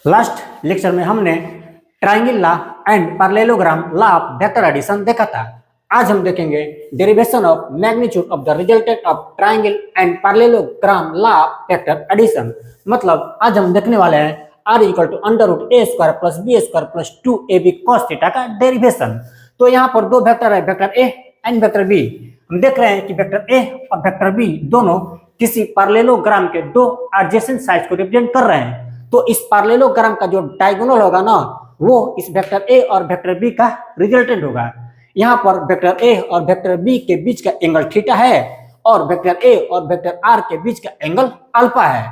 Last lecture में हमने triangle law and parallelogram law of vector addition देखा था। आज हम देखेंगे derivation of magnitude of the resultant of triangle and parallelogram law of vector addition. मतलब आज हम देखने वाले हैं r equal to under root A square plus B square plus 2ab cos theta का डेरिवेशन। तो यहाँ पर दो वेक्टर है, vector A and vector B. हम देख रहे हैं कि वेक्टर ए और वेक्टर बी दोनों किसी पैरेललोग्राम के दो एडजेसेंट साइड्स को रिप्रेजेंट कर रहे हैं। तो इस पैरेललोग्राम का जो डायगोनल होगा ना, वो इस वेक्टर ए और वेक्टर बी का रिजल्टेंट होगा। यहाँ पर वेक्टर ए और वेक्टर बी के बीच का एंगल थीटा है और वेक्टर ए और वेक्टर आर के बीच का एंगल अल्फा है।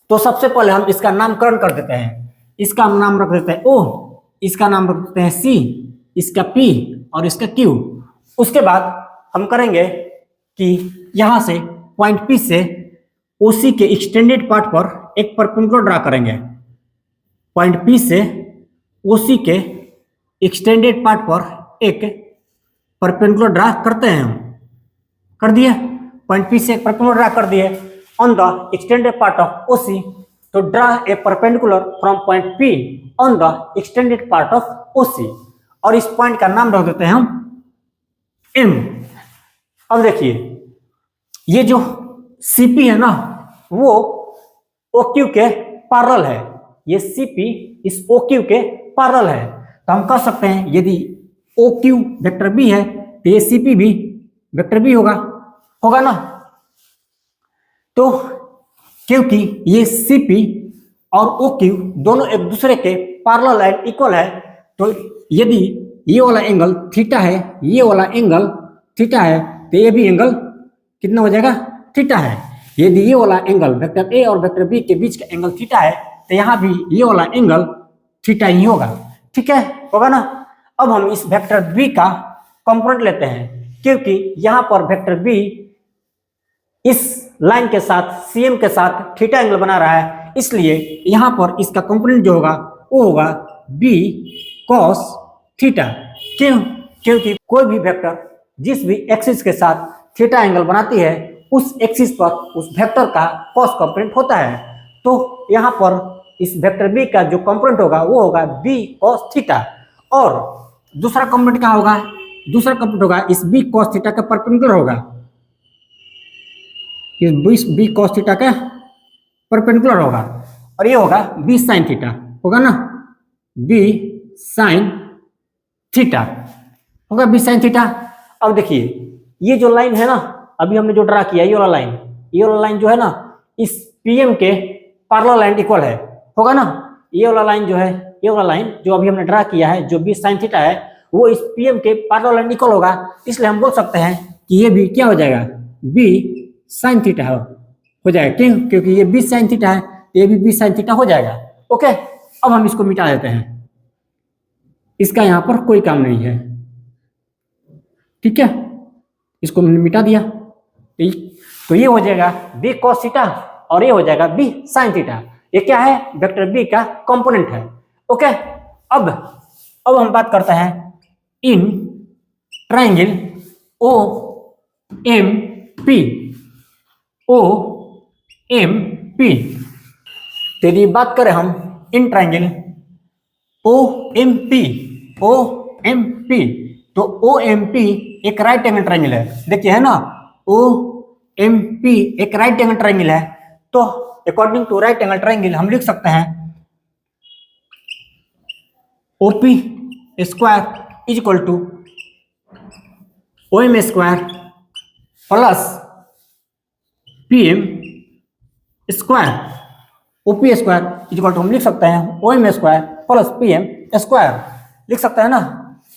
तो सबसे पहले हम इसका नामकरण कर देते हैं। इसका हम नाम रख देते हैं ओ, इसका नाम रख देते हैं सी, इसका पी और इसका क्यू। उसके बाद हम करेंगे कि यहाँ से पॉइंट पी से ओसी के एक्सटेंडेड पार्ट पर एक परपेंडिकुलर ड्रा करेंगे। पॉइंट पी से ओसी के एक्सटेंडेड पार्ट पर एक परपेंडिकुलर ड्रा करते हैं। हम कर दिए, पॉइंट पी से एक परपेंडिकुलर ड्रा कर दिए on the extended part of OC. तो draw a perpendicular from point P on the extended part of OC और इस पॉइंट का नाम रख देते हैं हम एम। अब देखिए, ये जो सीपी है ना, वो ओक्यू के पैरेलल है। ये सीपी इस ओक्यू के पैरेलल है। तो हम कह सकते हैं यदि ओक्यू वेक्टर बी है तो ये सीपी भी वेक्टर बी होगा ना। तो क्योंकि ये सीपी और ओक्यू दोनों एक दूसरे के पैरेलल एंड इक्वल है, तो यदि ये वाला एंगल थीटा है, ये वाला एंगल थीटा है, तो ये भी एंगल कितना हो जाएगा, थीटा है। यदि ये वाला एंगल वेक्टर ए और वेक्टर बी के बीच का एंगल थीटा है, तो यहाँ भी ये वाला एंगल थीटा ही होगा। ठीक है, होगा ना। अब हम इस वेक्टर बी का कंपोनेंट लेते हैं, क्योंकि यहाँ पर वेक्टर बी इस लाइन के साथ सीएम के साथ थीटा एंगल बना रहा है, इसलिए यहाँ पर इसका कंपोनेंट जो होगा वो होगा बी कॉस थीटा। क्यों? क्योंकि कोई भी वेक्टर जिस भी एक्सिस के साथ थीटा एंगल बनाती है, उस एक्सिस पर उस वेक्टर का कॉस कंपोनेंट होता है। तो यहाँ पर इस वेक्टर बी का जो कंपोनेंट होगा वो होगा बी कॉस थीटा। और दूसरा कंपोनेंट क्या होगा? दूसरा कंपोनेंट होगा इस बी कॉस थीटा का परपेंडिकुलर होगा। इस बी कॉस थीटा का परपेंडिकुलर होगा और ये होगा बी साइन थीटा, होगा ना, बी साइन थीटा होगा, बी साइन थीटा। अब देखिए, ये जो लाइन है ना, अभी हमने जो ड्रा किया ये वाला लाइन जो है ना, इस पीएम के पैरेलल एंड इक्वल है, होगा ना। ये वाला लाइन जो है, ये वाला लाइन जो अभी हमने ड्रा किया है, जो बी साइन थीटा है, वो इस पीएम के पैरेलल एंड इक्वल होगा। इसलिए हम बोल सकते हैं कि ये भी क्या हो जाएगा, बी साइन थीटा हो जाएगा। क्यों? क्योंकि ये बी साइन थीटा है, ये भी बी साइन थीटा हो जाएगा। ओके, अब हम इसको मिटा देते हैं, इसका यहाँ पर कोई काम नहीं है। ठीक है, इसको हमने मिटा दिया, तो ये हो जाएगा बी कॉस थीटा और ये हो जाएगा बी साइन थीटा। ये क्या है? वेक्टर बी का कंपोनेंट है। ओके, अब हम बात करते हैं in triangle O M P. O M P, तो यदि बात करें हम in triangle O M P, तो ओ एम पी एक राइट एंगल ट्रायंगल है। देखिए है ना, ओ एम पी एक राइट एंगल ट्रायंगल है। तो according to right angle triangle हम लिख सकते हैं OP square is equal to O M square plus PM square. OP square is equal to हम लिख सकते हैं O M square plus PM square, लिख सकते हैं ना।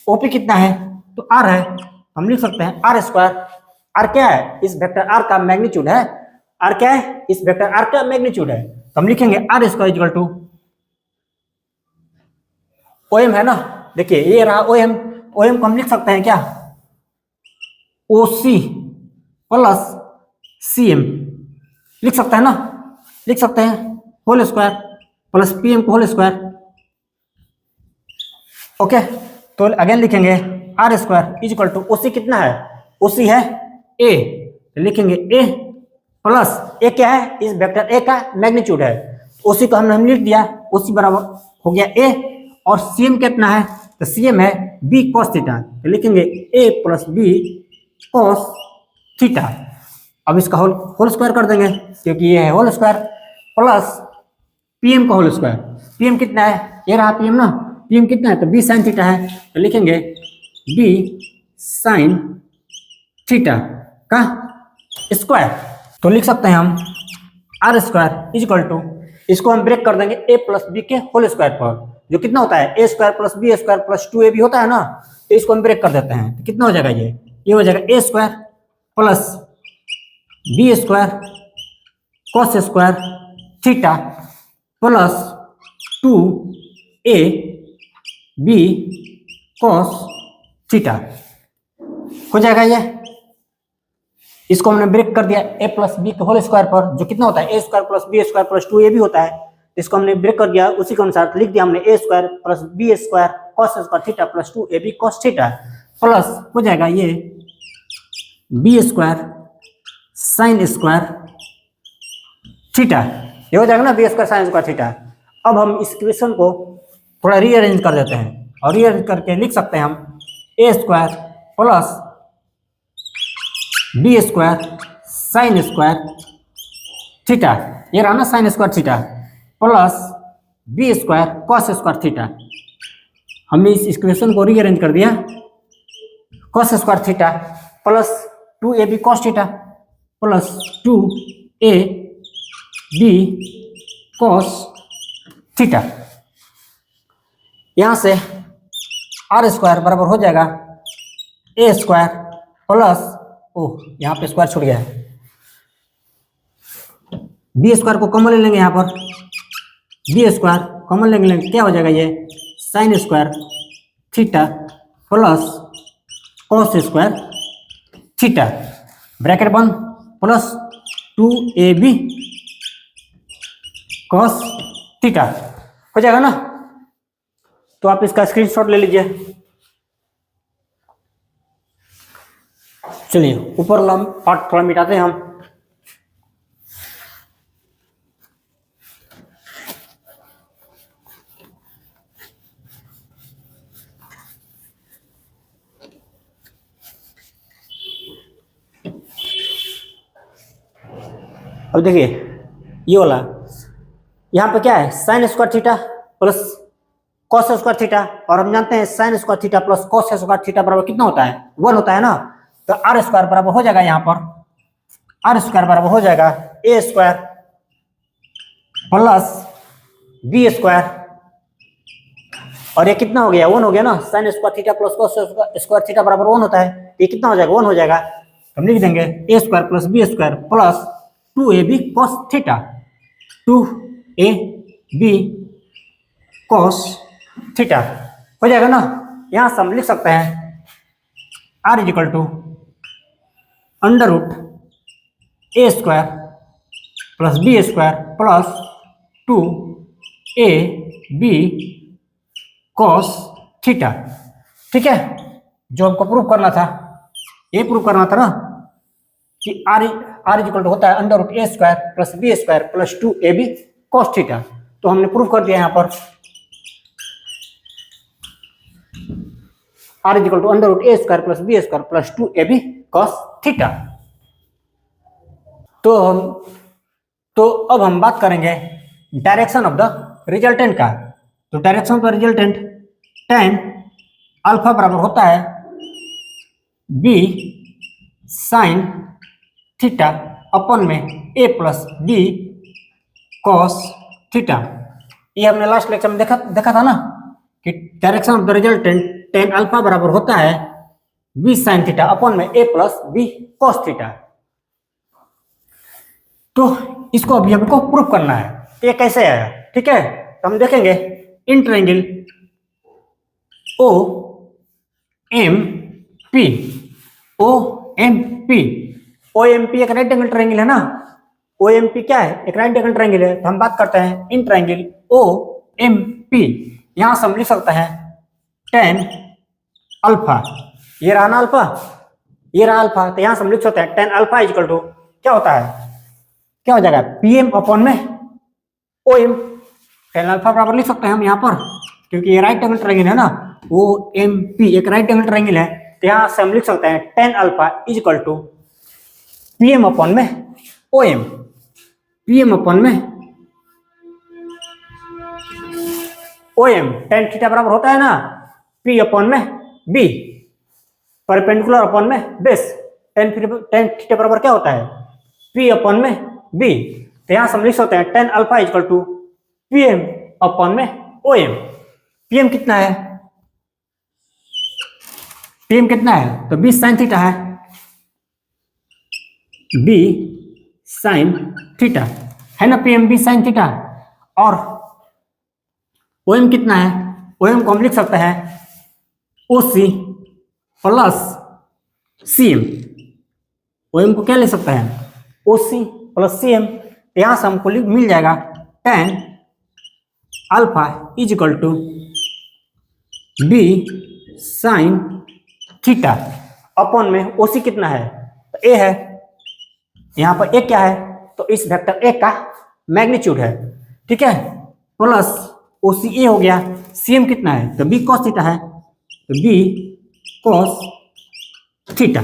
ओपी कितना है? तो आर है, हम लिख सकते हैं आर स्क्वायर। आर क्या है? इस वेक्टर आर का मैग्नीट्यूड है। आर क्या है? इस वेक्टर आर का मैग्नीट्यूड है। तो हम लिखेंगे R square equal to O M है ना। देखिए ये रहा ओ एम को हम लिख सकते हैं क्या, ओ सी प्लस सी एम, लिख सकते हैं ना, लिख सकते हैं whole square plus P M को होल स्क्वायर। ओके, तो अगेन लिखेंगे R square is equal to OC कितना है? ओसी है ए, तो लिखेंगे ए प्लस ए क्या है? इस वेक्टर ए का मैग्नीट्यूड है। ओसी को हमने लिख दिया उसी बराबर हो गया ए, और सीएम कितना है, तो सीएम है बी कॉस थीटा, तो लिखेंगे ए प्लस बी कॉस थीटा। अब इसका होल स्क्वायर कर देंगे, क्योंकि ये है होल स्क्वायर, प्लस पीएम का होल स्क्वायर। पीएम कितना है, ये रहा पीएम ना, पीएम कितना है, तो बी साइन थीटा है, तो लिखेंगे बी साइन थीटा का स्क्वायर। तो लिख सकते हैं हम R square is equal to, इसको हम ब्रेक कर देंगे ए प्लस बी के होल स्क्वायर पर, जो कितना होता है A square plus B square plus 2ab होता है ना, तो इसको हम ब्रेक कर देते हैं, तो कितना हो जाएगा, ये हो जाएगा A square plus B square cos square theta plus 2ab cos theta हो जाएगा ये। इसको हमने ब्रेक कर दिया ए प्लस बी के होल स्क्वायर पर, जो कितना होता है A square plus B square plus 2ab होता है, इसको हमने ब्रेक कर दिया, उसी के अनुसार लिख दिया हमने A square plus B square cos square theta plus 2ab cos theta, plus हो जाएगा ये B square sine square theta, ये हो जाएगा ना B square sine square theta. अब हम इस इक्वेशन को थोड़ा रीअरेंज कर देते हैं, और रीअरेंज करके लिख सकते हैं हम A square plus B square sine square theta, ये रहा ना sine square theta, plus B square cos square theta. हमने इस इक्वेशन को रीअरेंज कर दिया, cos square theta plus 2ab cos theta plus 2ab cos theta. यहां से आर स्क्वायर बराबर हो जाएगा ए स्क्वायर प्लस, ओह यहाँ पे स्क्वायर छूट गया है, बी स्क्वायर को कॉमन ले लेंगे, यहाँ पर बी स्क्वायर कॉमन लेंगे, क्या हो जाएगा ये sign square theta plus cos square theta, bracket बंद, प्लस 2ab कॉस थीटा हो जाएगा ना। तो आप इसका स्क्रीनशॉट ले लीजिए। चलिए ऊपर वाला पार्ट थोड़ा मिटाते हैं हम। अब देखिए ये वाला, यहाँ पे क्या है sign square theta plus cos square theta, और हम जानते हैं sign square theta plus cos square theta बराबर कितना होता है, 1 होता है ना। तो आर स्क्वायर बराबर हो जाएगा, यहाँ पर आर स्क्वायर बराबर हो जाएगा A square plus B square, और ये कितना हो गया 1 हो गया ना, sine square theta plus cos square theta बराबर 1 होता है, ये कितना हो जाएगा 1 हो जाएगा। हम लिख देंगे A square plus B square plus 2ab cos theta, 2ab cos theta हो जाएगा ना। यहां से हम लिख सकते हैं R is equal to under root A square plus B square plus 2ab cos theta. ठीक है, जो हमको प्रूव करना था, ये प्रूव करना था ना कि आर इजिकल टू होता है under root A square plus B square plus 2ab cos theta, तो हमने प्रूव कर दिया यहाँ पर R is equal to under root A square plus B square plus 2ab cos theta. तो अब हम बात करेंगे डायरेक्शन ऑफ द रिजल्टेंट का। तो direction of the resultant tan alpha बराबर होता है b साइन थीटा अपन में a plus B cos theta. ये हमने लास्ट लेक्चर में देखा था ना कि direction of the resultant tan alpha बराबर होता है b साइन थीटा अपन में a plus B cos theta. तो इसको अभी हमको प्रूफ करना है, ये कैसे आया। ठीक है, तो हम देखेंगे in triangle O M P, O M P एक राइट एंगल ट्रायंगल है ना। ओ एम पी क्या है, एक राइट एंगल ट्रायंगल है। तो हम बात करते हैं in triangle O M P. यहां से हम लिख सकते हैं tan अल्फा, ये रहा ना अल्फा, ये रहा अल्फा, तो यहां से हम लिख सकते हैं tan अल्फा इक्वल टू क्या होता है, क्या हो जाएगा पीएम अपॉन में ओ एम। टेन अल्फा बराबर लिख सकते हैं हम यहाँ पर, क्योंकि ये राइट एंगल ट्रायंगल है ना, वो एम पी एक राइट एंगल ट्रायंगल है, तो यहाँ से हम लिख सकते हैं tan alpha is equal to P M upon में O M, P M upon में ओ एम। टेन थीटा बराबर होता है ना पी अपॉन में बी, परपेंडिकुलर अपॉन में बेस। टेन थीटा बराबर क्या होता है पी अपॉन में बी, तो यहाँ से हम लिख सकते हैं tan alpha is equal to P M upon में ओ एम। पी एम कितना है, पी एम कितना है, तो बी साइन थीटा है, बी साइन थीटा है ना, P M B sine theta. और ओ एम कितना है, ओ एम को हम लिख सकते हैं O C plus C M. O M को क्या लिख सकते हैं O C plus C M, यहां से हमको मिल जाएगा tan alpha is equal to B sine theta upon में ओ सी कितना है, तो ए है, यहां पर ए क्या है, तो इस वेक्टर ए का मैग्नीट्यूड है, ठीक है, प्लस ओ सी ए हो गया, सी एम कितना है, तो बी कॉस थीटा है, तो बी कॉस थीटा,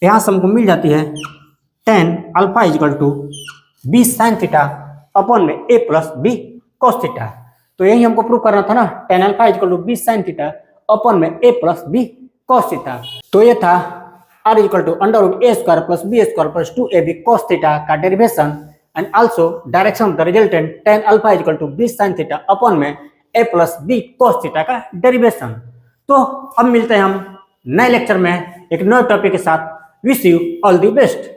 यहां से हमको मिल जाती है tan alpha is equal to B sine theta upon में A plus B cos theta. तो यही हमको प्रूव करना था ना, tan alpha is equal to B sine theta upon में A plus B cos theta. तो ये था R is equal to under root A square plus B square plus 2ab cos theta का derivation and also direction of the resultant tan alpha is equal to B sine theta upon में A plus B cos theta का derivation. तो अब मिलते हैं हम नए lecture में एक नए टॉपिक के साथ। Wish you all the best.